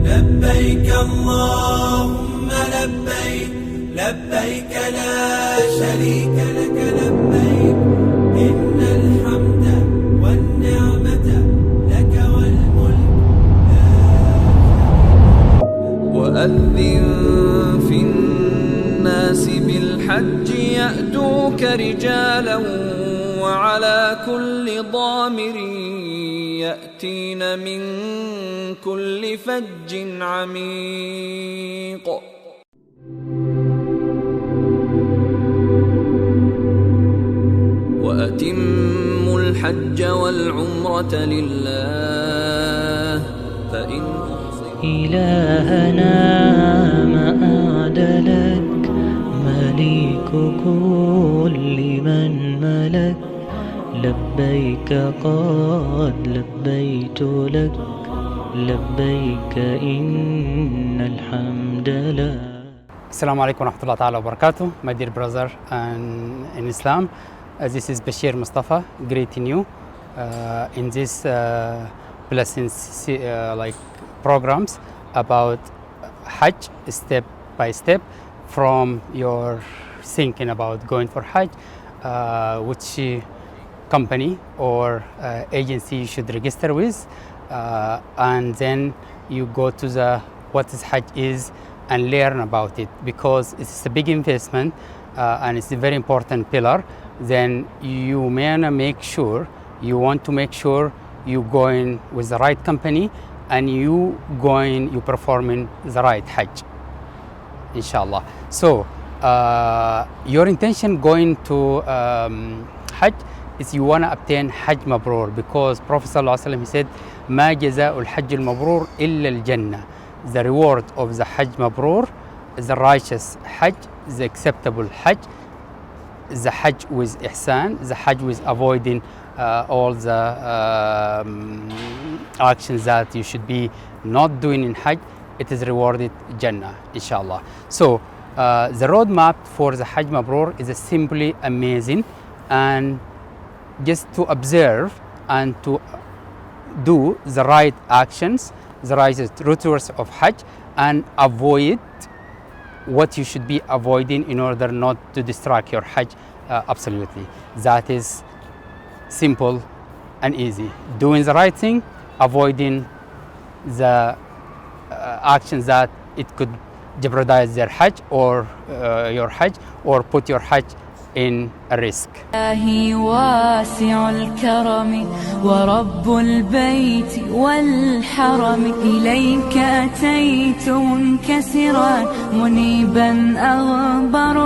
لبيك اللهم لبيك لبيك لا شريك لك لبيك إن الحمد والنعمة لك والملك لا شريك لك. وأذن في الناس بالحج يأتوك رجالا وعلى كل ضامر يأتين من كل فج عميق. وأتموا الحج والعمرة لله فإن إلهنا ما أعدلك مليك كل من ملك لبيك قد لبيت لك لبيك إن الحمد لله. Assalamu alaikum wa rahmatullahi ta'ala wa barakatuh, my dear brother and in Islam. This is Bashir Mustafa, greeting you in this blessings like programs about Hajj step by step from your thinking about going for Hajj, which company or agency you should register with, and then you go to the what is Hajj is and learn about it, because it's a big investment and it's a very important pillar. Then you may make sure, you want to make sure you going with the right company and you performing the right Hajj, inshallah. So your intention going to Hajj is you want to obtain Hajj Mabrur, because Prophet ﷺ, he said, ما جزاء الحج المبرور إلا الجنة. The reward of the Hajj Mabrur is the righteous Hajj, the acceptable Hajj, the Hajj with ihsan, the Hajj with avoiding all the actions that you should be not doing in Hajj. It is rewarded Jannah, inshallah. So the roadmap for the Hajj Mabrur is simply amazing, and just to observe and to do the right actions, the right rituals of Hajj, and avoid what you should be avoiding in order not to distract your Hajj. Absolutely, that is simple and easy. Doing the right thing, avoiding the actions that it could jeopardize their Hajj or your Hajj, or put your Hajj in a risk. إلهي واسع الكرم ورب البيت والحرم إليك أتيت منكسرا منيبا أغبر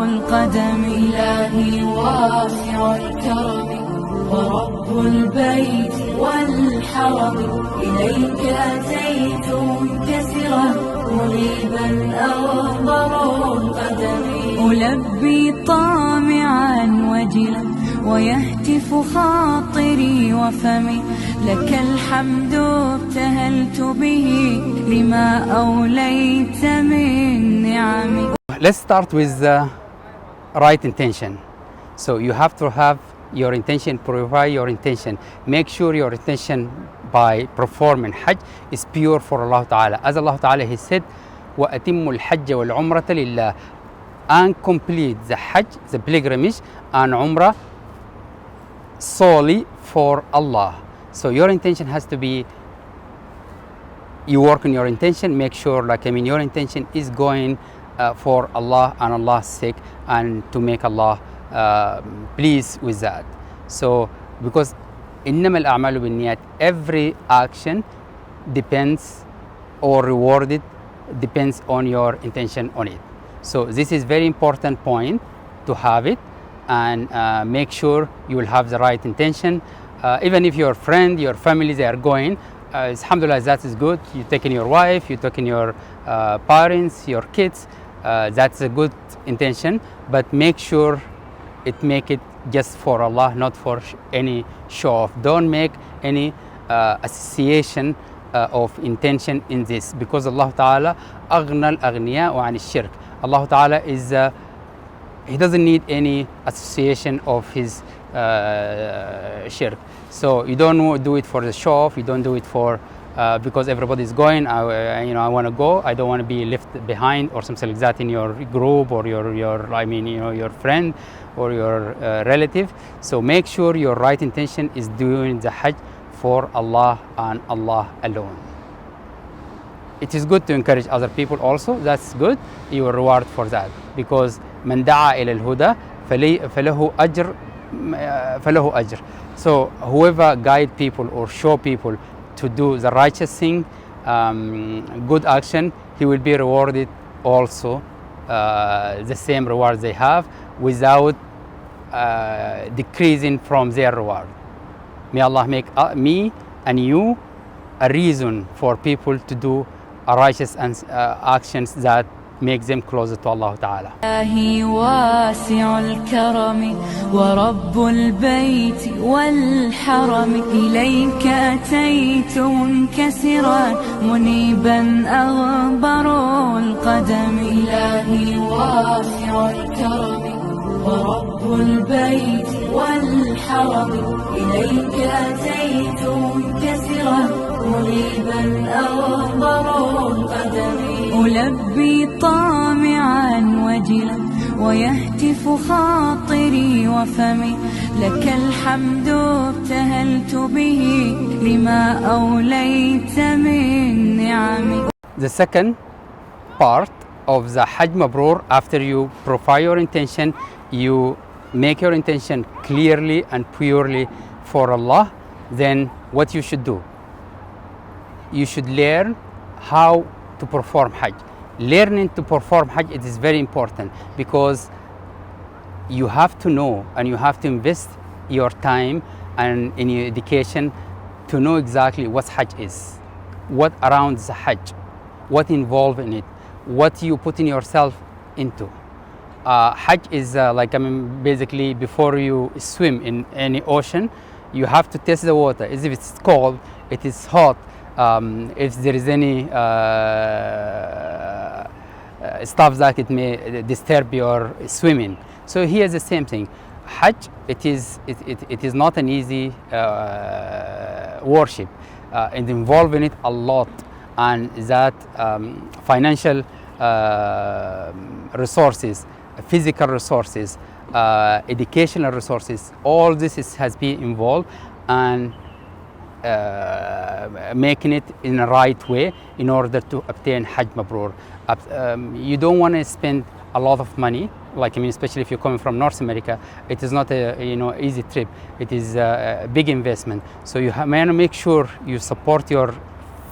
القدم. إلهي واسع الكرم ورب البيت والحرم إليك أتيت منكسرا منيبا أغبر القدم. ألبي طامعا وجلا ويهتف خاطري وفمي لك الحمد ابتهلت به لما أوليت من نعمي. Let's start with the right intention. So you have to have your intention, purify your intention. Make sure your intention by performing Hajj is pure for Allah Ta'ala. As Allah Ta'ala, He said, وَأَتِمُّ الْحَجَّ وَالْعُمْرَةَ لِلَّهِ, and complete the Hajj, the pilgrimage, and Umrah solely for Allah. So your intention has to be, you work on your intention, make sure your intention is going for Allah and Allah's sake, and to make Allah pleased with that. So because إنما الأعمال بالنيات, every action depends or rewarded depends on your intention on it. So this is very important point to have it, and make sure you will have the right intention. Even if your friend, your family, they are going, alhamdulillah, that is good. You're taking your wife, you're taking your parents, your kids, that's a good intention, but make sure make it just for Allah, not for any show off. Don't make any association of intention in this, because Allah Ta'ala أغنى الأغنياء عن الشرك. Allah Ta'ala is he doesn't need any association of his shirk. So you don't do it for the show off, you don't do it for because everybody's going, I want to go, I don't want to be left behind or something like that in your group or your friend or your relative. So make sure your right intention is doing the Hajj for Allah and Allah alone. It is good to encourage other people also, that's good, you will reward for that, because من دعا إلى الهدى فله أجر. So whoever guide people or show people to do the righteous thing, good action, he will be rewarded also the same reward they have without decreasing from their reward. May Allah make me and you a reason for people to do righteous actions that make them closer to Allah Ta'ala. إلهي واسع الكرم ورب البيت والحرم إليك أتيت منكسرا منيبا أغبر القدم إلهي واسع الكرم ورب البيت والحرم إليك أتيت منكسرا منيبا أغبر القدم ألبي طامعا وجلا ويهتف خاطري وفمي لك الحمد ابتهلت به لما أوليت من نعمي. The second part of the Hajj Mabrur, after you profile your intention, you make your intention clearly and purely for Allah, then what you should do? You should learn how to perform Hajj. Learning to perform Hajj, it is very important because you have to know and you have to invest your time and in your education to know exactly what Hajj is, what around the Hajj, what involved in it, what you put in yourself into. Hajj is basically before you swim in any ocean, you have to test the water. As if it's cold, it is hot, if there is any stuff that it may disturb your swimming. So here is the same thing. Hajj, it is not an easy worship. It involves in it a lot, and that financial resources, physical resources, educational resources, all this has been involved, and making it in the right way in order to obtain Hajj Mabrur. You don't want to spend a lot of money, especially if you're coming from North America. It is not a easy trip. It is a big investment. So you want to make sure you support your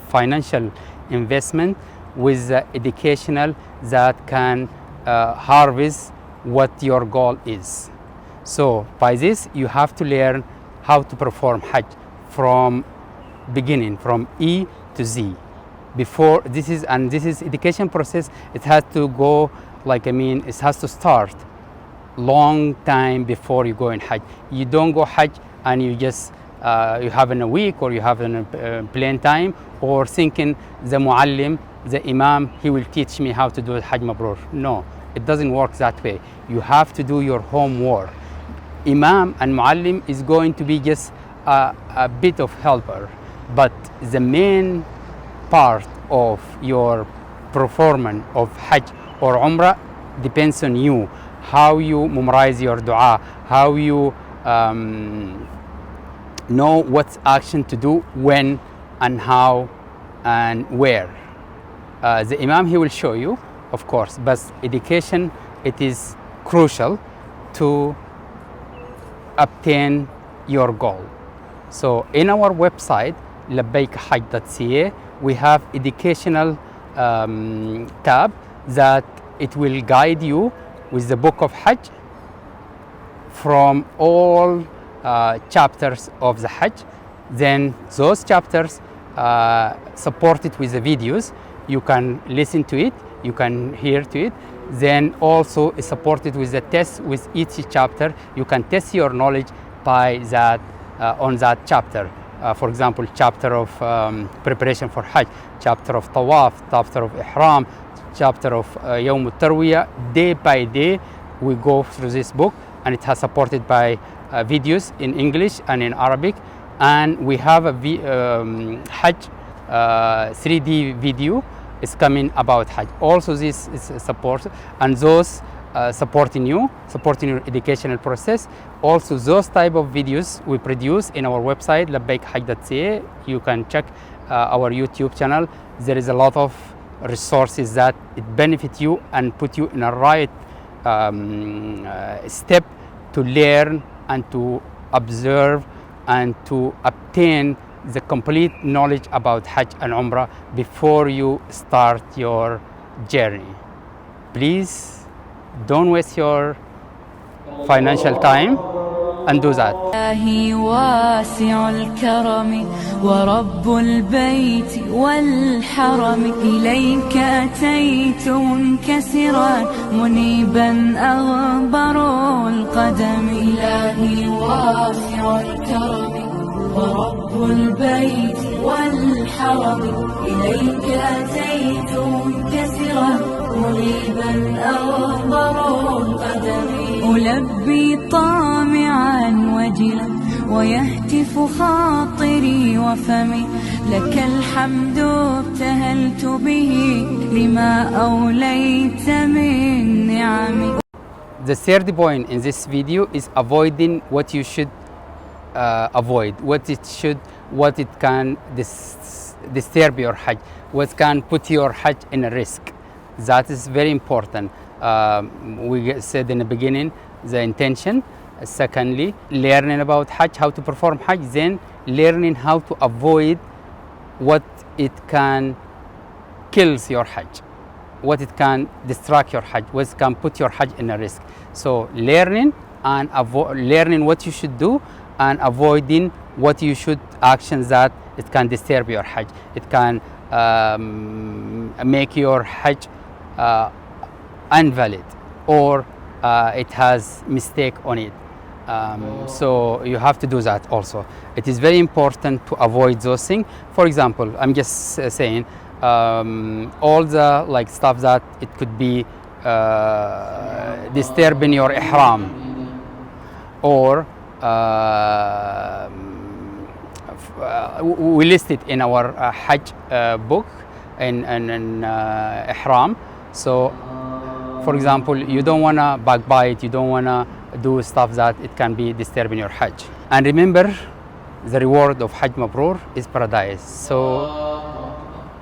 financial investment with educational that can harvest what your goal is. So by this, you have to learn how to perform Hajj from beginning, from E to Z. Before this is education process. It has to go it has to start long time before you go in Hajj. You don't go Hajj and you just you have in a week or you have in a plain time or thinking the muallim, the imam, he will teach me how to do Hajj Mabrur. No, it doesn't work that way. You have to do your homework. Imam and muallim is going to be just a bit of helper, but the main part of your performance of Hajj or Umrah depends on you. How you memorize your dua, how you know what action to do, when and how and where. The Imam, he will show you, of course, but education, it is crucial to obtain your goal. So in our website, labbaikahajj.ca, we have educational tab that it will guide you with the book of Hajj from all chapters of the Hajj. Then those chapters supported with the videos. You can listen to it, you can hear to it. Then also is supported with the tests with each chapter. You can test your knowledge by that on that chapter. For example, chapter of preparation for Hajj, chapter of Tawaf, chapter of Ihram, chapter of Yawm al-Tarwiyah. Day by day, we go through this book, and it has supported by videos in English and in Arabic, and we have a Hajj 3D video is coming about Hajj. Also this is support, and those supporting your educational process. Also those type of videos we produce in our website labbaik-hajj.ca. You can check our YouTube channel. There is a lot of resources that it benefit you and put you in a right step to learn and to observe and to obtain the complete knowledge about Hajj and Umrah before you start your journey. Please don't waste your financial time and do that. إلهي واسع الكرم ورب البيت والحرم إليك أتيت منكسرا منيبا أغبر القدم إلهي واسع الكرم ورب البيت والحرم إليك أتيت منكسرا منيبا أغبر القدم ألبي طامعا وجلا ويهتف خاطري وفمي لك الحمد ابتهلت به لما أوليت من نعمي. The third point in this video is avoiding what you should avoid, what it can disturb your Hajj, what can put your Hajj in a risk. That is very important. We said in the beginning the intention. Secondly, learning about Hajj, how to perform Hajj. Then learning how to avoid what it can kills your Hajj, what it can distract your Hajj, what can put your Hajj in a risk. So learning and learning what you should do and avoiding what you should actions that it can disturb your Hajj. It can make your Hajj invalid, or it has mistake on it. So you have to do that also. It is very important to avoid those things. For example, I'm just saying all the like stuff that it could be disturbing your ihram, or we list it in our Hajj book in ihram. So for example, you don't want to backbite, you don't want to do stuff that it can be disturbing your Hajj. And remember, the reward of Hajj Mabrur is paradise. So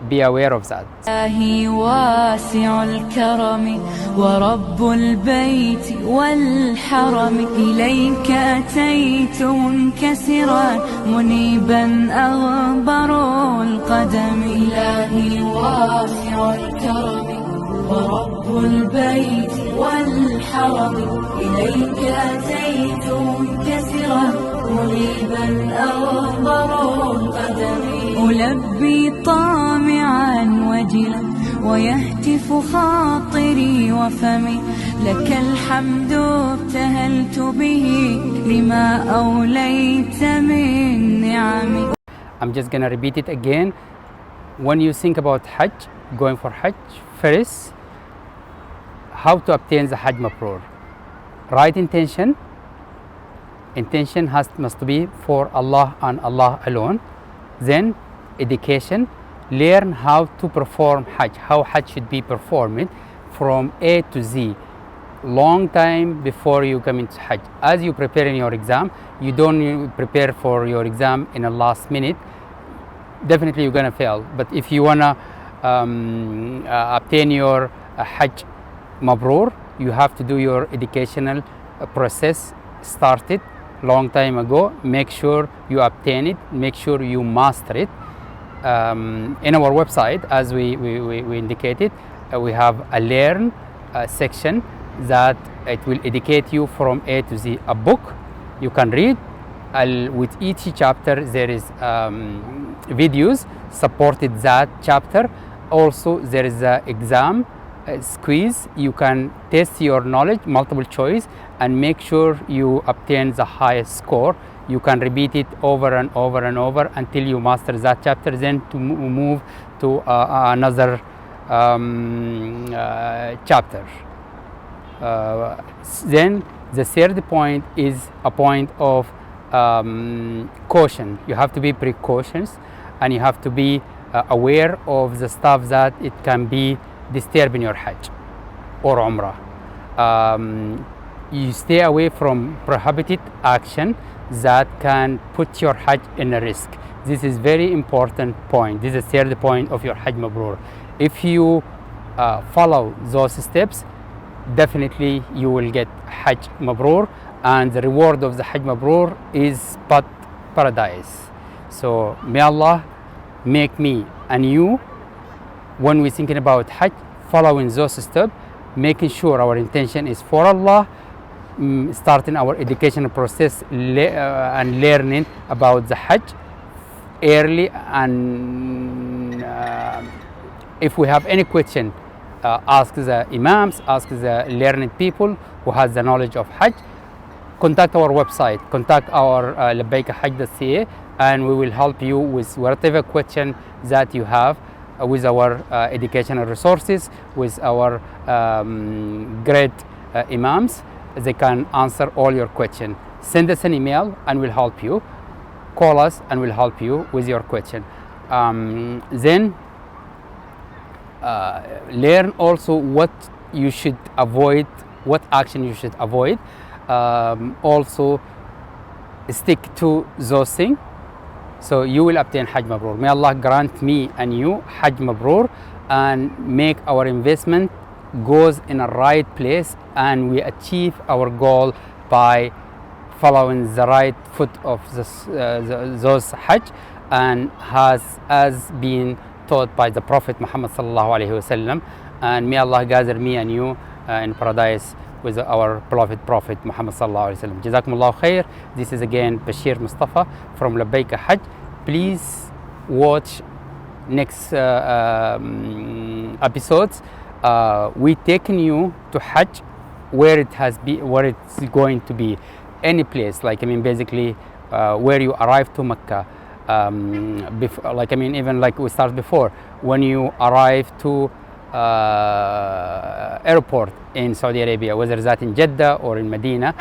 be aware of that. إلهي واسع الكرم ورب البيت والحرم إليك أتيت منكسرا منيبا أغبر القدم إلهي واسع الكرم ورب البيت والحرم إليك أتيت منكسرا منيبا أغبر القدم ألبي طامعا وجلا ويهتف خاطري وفمي لك الحمد ابتهلت به لما أوليت من نعمي. I'm just gonna repeat it again. When you think about Hajj, going for Hajj, first, how to obtain the Hajj Mabrur. Right intention. Intention must be for Allah and Allah alone. Then education, learn how to perform Hajj, how Hajj should be performed from A to Z, long time before you come into Hajj. As you prepare in your exam, you don't prepare for your exam in the last minute, definitely you're gonna fail. But if you wanna obtain your Hajj Mabrur, you have to do your educational process started long time ago. Make sure you obtain it, make sure you master it. In our website, as we indicated, we have a learn section that it will educate you from A to Z. A book you can read. With each chapter there is videos supported that chapter. Also there is an exam quiz. You can test your knowledge, multiple choice, and make sure you obtain the highest score. You can repeat it over and over and over until you master that chapter, then to move to another chapter. Then the third point is a point of caution. You have to be precautions, and you have to be aware of the stuff that it can be disturbing your Hajj or Umrah. You stay away from prohibited action that can put your Hajj in a risk. This is very important point. This is the third point of your Hajj Mabrur. If you follow those steps, definitely you will get Hajj Mabrur, and the reward of the Hajj Mabrur is but paradise. So may Allah make me and you, when we're thinking about Hajj, following those steps, making sure our intention is for Allah, starting our educational process and learning about the Hajj early, and if we have any question, ask the imams, ask the learned people who has the knowledge of Hajj. Contact our website, contact our labbaikahajj.ca, and we will help you with whatever question that you have with our educational resources, with our great imams. They can answer all your questions. Send us an email and we'll help you. Call us and we'll help you with your question. Then learn also what you should avoid, what action you should avoid. Also stick to those things, so you will obtain Hajj Mabrur. May Allah grant me and you Hajj Mabrur, and make our investment goes in a right place, and we achieve our goal by following the right foot of those Hajj, and has been taught by the Prophet Muhammad sallallahu alaihi wasallam. And may Allah gather me and you in paradise with our beloved Prophet Muhammad sallallahu alaihi wasallam. Jazakumullahu khair. This is again Bashir Mustafa from Labbaik Hajj. Please watch next episodes. We taking you to Hajj where it's going to be any place, like basically where you arrive to Mecca. Even like we started before, when you arrive to airport in Saudi Arabia, whether that in Jeddah or in Medina,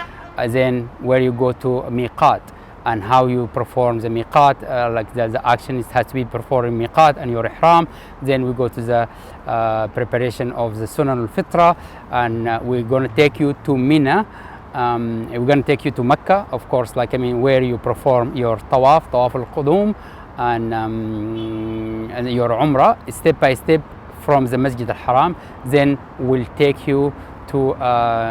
then where you go to Miqat and how you perform the Miqat, like the action has to be performed in Miqat and your Ihram. Then we go to the preparation of the Sunan al-Fitra, and we're going to take you to Mina. We're going to take you to Mecca, of course, where you perform your Tawaf al-Qudum, and your Umrah, step by step from the Masjid al-Haram. Then we'll take you to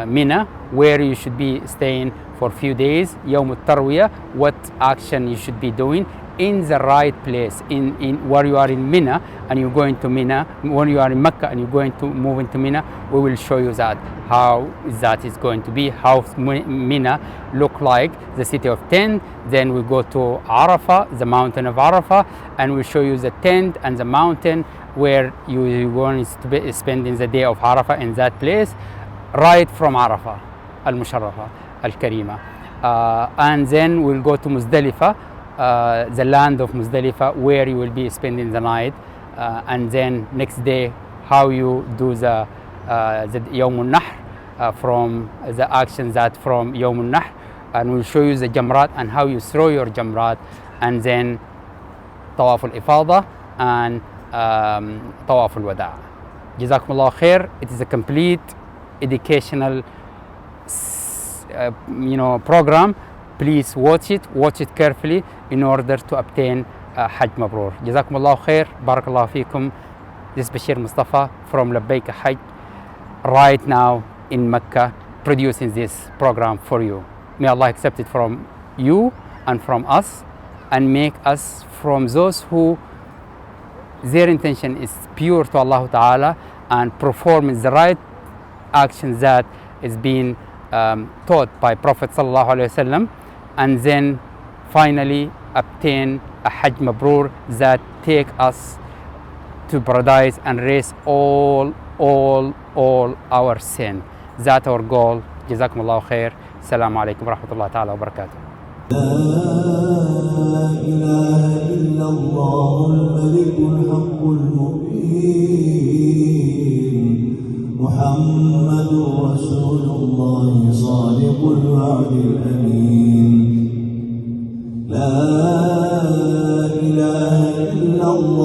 Mina, where you should be staying for a few days, Yawm al-Tarwiyah, what action you should be doing in the right place, in where you are in Mina and you're going to Mina. When you are in Mecca and you're going to move into Mina, we will show you that, how that is going to be, how Mina look like, the city of tent. Then we go to Arafah, the mountain of Arafah, and we'll show you the tent and the mountain where you're going to be spending the day of Arafah in that place, right from Arafah al-Musharrafa al-Karima. And then we'll go to Muzdalifah, the land of Muzdalifah, where you will be spending the night, and then next day how you do the Yawm al-Nahr, from the actions that from Yawm al-Nahr, and we'll show you the Jamrat and how you throw your Jamrat, and then Tawaf al-Ifada and Tawaf al-Wada'. Jazakumullah khair. It is a complete educational program. Please watch it carefully in order to obtain Hajj Mabrur. Jazakumullah khair. Barakallahu feekum. This is Bashir Mustafa from Labbaik Hajj, right now in Mecca, producing this program for you. May Allah accept it from you and from us, and make us from those who their intention is pure to Allah Ta'ala, and performing the right actions that is being taught by Prophet Sallallahu Alaihi Wasallam, and then finally obtain a Hajj Mabrur that take us to paradise and erase all our sin. That's our goal. Jazakumullahu khair. Assalamu alaikum wa rahmatullahi ta'ala wa barakatuh. لا إله إلا الله الملك الحق المبين محمد رسول الوعد الأمين. لا إله إلا الله.